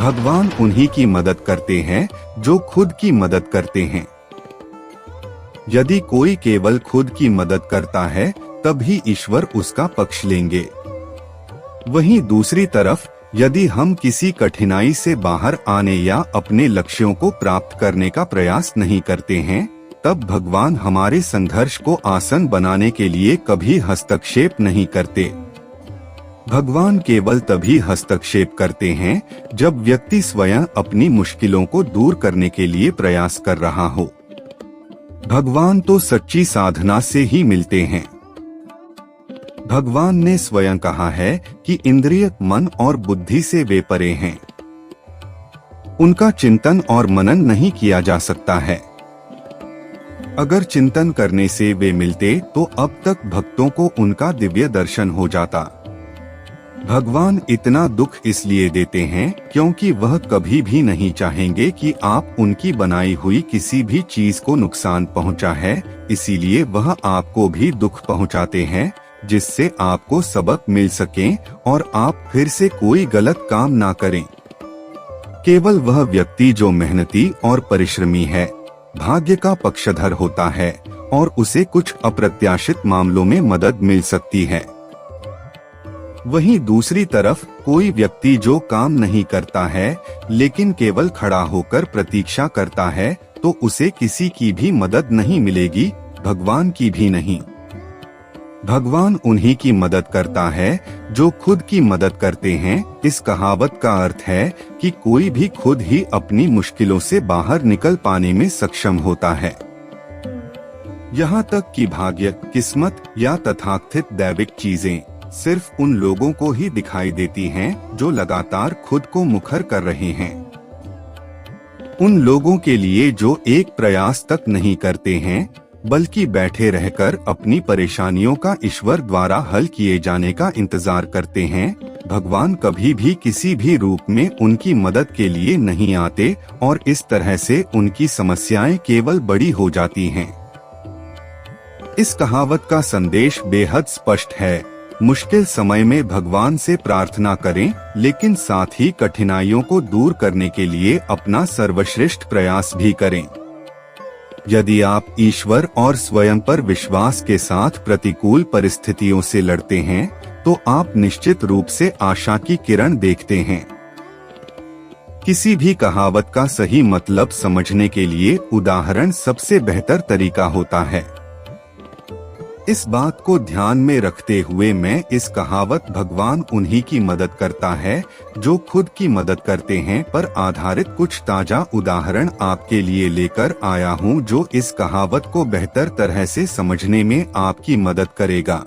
भगवान उन्हीं की मदद करते हैं जो खुद की मदद करते हैं। यदि कोई केवल खुद की मदद करता है तभी ईश्वर उसका पक्ष लेंगे। वहीं दूसरी तरफ यदि हम किसी कठिनाई से बाहर आने या अपने लक्ष्यों को प्राप्त करने का प्रयास नहीं करते हैं, तब भगवान हमारे संघर्ष को आसान बनाने के लिए कभी हस्तक्षेप नहीं करते। भगवान केवल तभी हस्तक्षेप करते हैं जब व्यक्ति स्वयं अपनी मुश्किलों को दूर करने के लिए प्रयास कर रहा हो। भगवान तो सच्ची साधना से ही मिलते हैं। भगवान ने स्वयं कहा है कि इंद्रिय, मन और बुद्धि से वे परे हैं। उनका चिंतन और मनन नहीं किया जा सकता है। अगर चिंतन करने से वे मिलते तो अब तक भक्तों को उनका दिव्य दर्शन हो जाता। भगवान इतना दुख इसलिए देते हैं क्योंकि वह कभी भी नहीं चाहेंगे कि आप उनकी बनाई हुई किसी भी चीज को नुकसान पहुंचा है, इसीलिए वह आपको भी दुख पहुंचाते हैं जिससे आपको सबक मिल सके और आप फिर से कोई गलत काम ना करें। केवल वह व्यक्ति जो मेहनती और परिश्रमी है, भाग्य का पक्षधर होता है और उसे कुछ अप्रत्याशित मामलों में मदद मिल सकती है। वहीं दूसरी तरफ कोई व्यक्ति जो काम नहीं करता है लेकिन केवल खड़ा होकर प्रतीक्षा करता है तो उसे किसी की भी मदद नहीं मिलेगी, भगवान की भी नहीं। भगवान उन्हीं की मदद करता है जो खुद की मदद करते हैं। इस कहावत का अर्थ है कि कोई भी खुद ही अपनी मुश्किलों से बाहर निकल पाने में सक्षम होता है। यहाँ तक कि भाग्य, किस्मत या तथाकथित दैविक चीजें सिर्फ उन लोगों को ही दिखाई देती हैं जो लगातार खुद को मुखर कर रहे हैं। उन लोगों के लिए जो एक प्रयास तक नहीं करते हैं बल्कि बैठे रहकर अपनी परेशानियों का ईश्वर द्वारा हल किए जाने का इंतजार करते हैं, भगवान कभी भी किसी भी रूप में उनकी मदद के लिए नहीं आते और इस तरह से उनकी समस्याएं केवल बड़ी हो जाती हैं। इस कहावत का संदेश बेहद स्पष्ट है। मुश्किल समय में भगवान से प्रार्थना करें, लेकिन साथ ही कठिनाइयों को दूर करने के लिए अपना सर्वश्रेष्ठ प्रयास भी करें। यदि आप ईश्वर और स्वयं पर विश्वास के साथ प्रतिकूल परिस्थितियों से लड़ते हैं, तो आप निश्चित रूप से आशा की किरण देखते हैं। किसी भी कहावत का सही मतलब समझने के लिए उदाहरण सबसे बेहतर तरीका होता है। इस बात को ध्यान में रखते हुए मैं इस कहावत भगवान उन्हीं की मदद करता है जो खुद की मदद करते हैं पर आधारित कुछ ताजा उदाहरण आपके लिए लेकर आया हूं, जो इस कहावत को बेहतर तरह से समझने में आपकी मदद करेगा।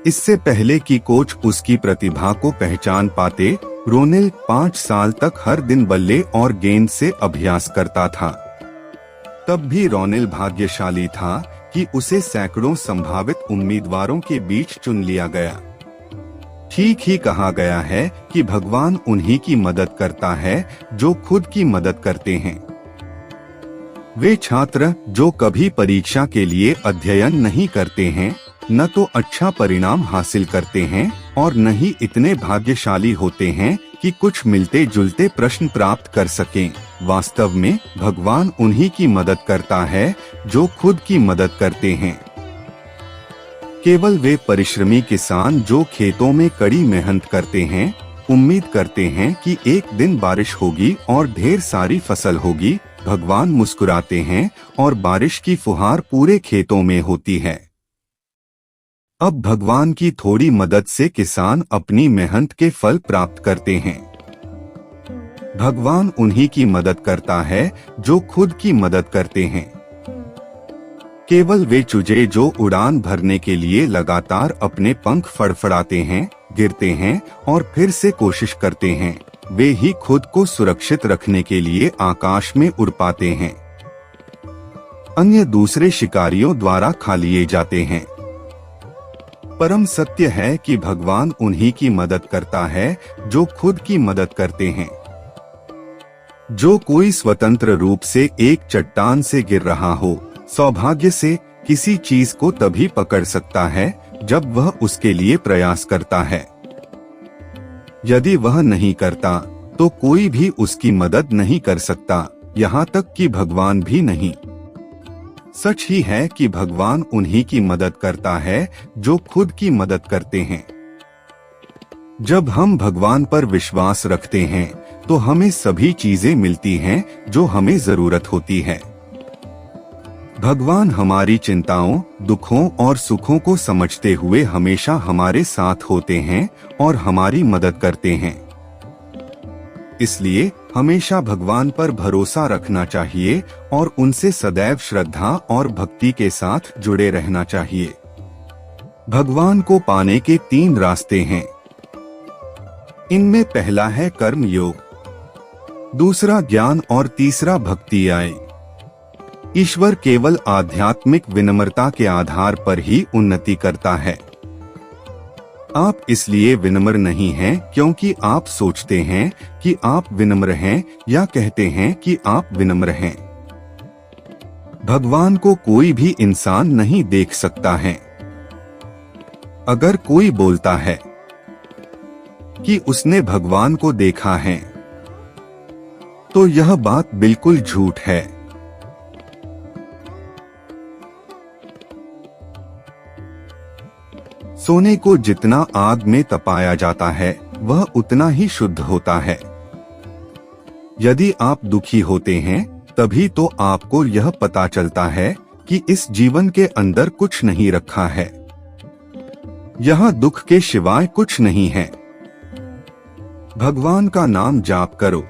इससे पहले कि कोच उसकी प्रतिभा को पहचान पाते, रोनेल 5 साल तक हर दिन बल्ले और गेंद से अभ्यास करता था। तब भी रोनेल भाग्यशाली था कि उसे सैकड़ों संभावित उम्मीदवारों के बीच चुन लिया गया। ठीक ही कहा गया है कि भगवान उन्हीं की मदद करता है जो खुद की मदद करते हैं। वे छात्र जो कभी परीक्षा के लिए अध्ययन नहीं करते हैं, न तो अच्छा परिणाम हासिल करते हैं और न ही इतने भाग्यशाली होते हैं कि कुछ मिलते जुलते प्रश्न प्राप्त कर सकें। वास्तव में भगवान उन्हीं की मदद करता है जो खुद की मदद करते हैं। केवल वे परिश्रमी किसान जो खेतों में कड़ी मेहनत करते हैं, उम्मीद करते हैं कि एक दिन बारिश होगी और ढेर सारी फसल होगी, भगवान मुस्कुराते हैं और बारिश की फुहार पूरे खेतों में होती है। अब भगवान की थोड़ी मदद से किसान अपनी मेहनत के फल प्राप्त करते हैं। भगवान उन्हीं की मदद करता है जो खुद की मदद करते हैं। केवल वे चूजे जो उड़ान भरने के लिए लगातार अपने पंख फड़फड़ाते हैं, गिरते हैं और फिर से कोशिश करते हैं, वे ही खुद को सुरक्षित रखने के लिए आकाश में उड़ पाते हैं। अन्य दूसरे शिकारियों द्वारा खा लिए जाते हैं। परम सत्य है कि भगवान उन्हीं की मदद करता है जो खुद की मदद करते हैं। जो कोई स्वतंत्र रूप से एक चट्टान से गिर रहा हो, सौभाग्य से किसी चीज को तभी पकड़ सकता है जब वह उसके लिए प्रयास करता है। यदि वह नहीं करता तो कोई भी उसकी मदद नहीं कर सकता, यहाँ तक कि भगवान भी नहीं। सच ही है कि भगवान उन्हीं की मदद करता है जो खुद की मदद करते हैं। जब हम भगवान पर विश्वास रखते हैं तो हमें सभी चीजें मिलती हैं जो हमें जरूरत होती है। भगवान हमारी चिंताओं, दुखों और सुखों को समझते हुए हमेशा हमारे साथ होते हैं और हमारी मदद करते हैं। इसलिए हमेशा भगवान पर भरोसा रखना चाहिए और उनसे सदैव श्रद्धा और भक्ति के साथ जुड़े रहना चाहिए। भगवान को पाने के 3 रास्ते हैं। इनमें पहला है कर्म योग, दूसरा ज्ञान और तीसरा भक्ति आय। ईश्वर केवल आध्यात्मिक विनम्रता के आधार पर ही उन्नति करता है। आप इसलिए विनम्र नहीं हैं क्योंकि आप सोचते हैं कि आप विनम्र हैं या कहते हैं कि आप विनम्र हैं। भगवान को कोई भी इंसान नहीं देख सकता है। अगर कोई बोलता है कि उसने भगवान को देखा है, तो यह बात बिल्कुल झूठ है। सोने को जितना आग में तपाया जाता है वह उतना ही शुद्ध होता है। यदि आप दुखी होते हैं तभी तो आपको यह पता चलता है कि इस जीवन के अंदर कुछ नहीं रखा है। यहाँ दुख के सिवाय कुछ नहीं है। भगवान का नाम जाप करो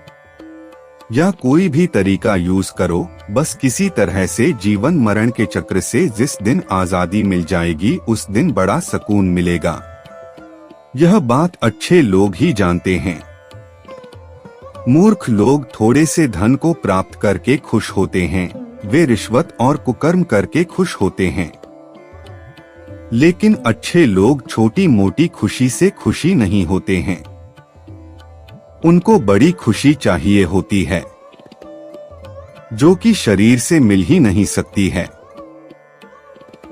या कोई भी तरीका यूज करो, बस किसी तरह से जीवन मरण के चक्र से जिस दिन आजादी मिल जाएगी उस दिन बड़ा सुकून मिलेगा। यह बात अच्छे लोग ही जानते हैं। मूर्ख लोग थोड़े से धन को प्राप्त करके खुश होते हैं, वे रिश्वत और कुकर्म करके खुश होते हैं। लेकिन अच्छे लोग छोटी मोटी खुशी से खुशी नहीं होते हैं, उनको बड़ी खुशी चाहिए होती है जो कि शरीर से मिल ही नहीं सकती है।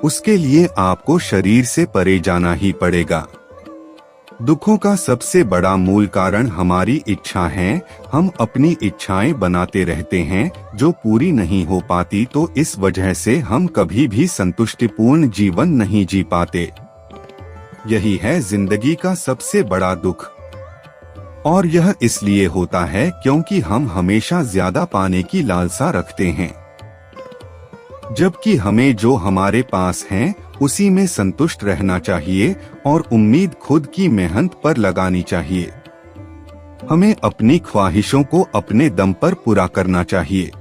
उसके लिए आपको शरीर से परे जाना ही पड़ेगा। दुखों का सबसे बड़ा मूल कारण हमारी इच्छा है। हम अपनी इच्छाएं बनाते रहते हैं जो पूरी नहीं हो पाती, तो इस वजह से हम कभी भी संतुष्टिपूर्ण जीवन नहीं जी पाते। यही है जिंदगी का सबसे बड़ा दुख। और यह इसलिए होता है क्योंकि हम हमेशा ज्यादा पाने की लालसा रखते हैं, जबकि हमें जो हमारे पास है उसी में संतुष्ट रहना चाहिए और उम्मीद खुद की मेहनत पर लगानी चाहिए। हमें अपनी ख्वाहिशों को अपने दम पर पूरा करना चाहिए।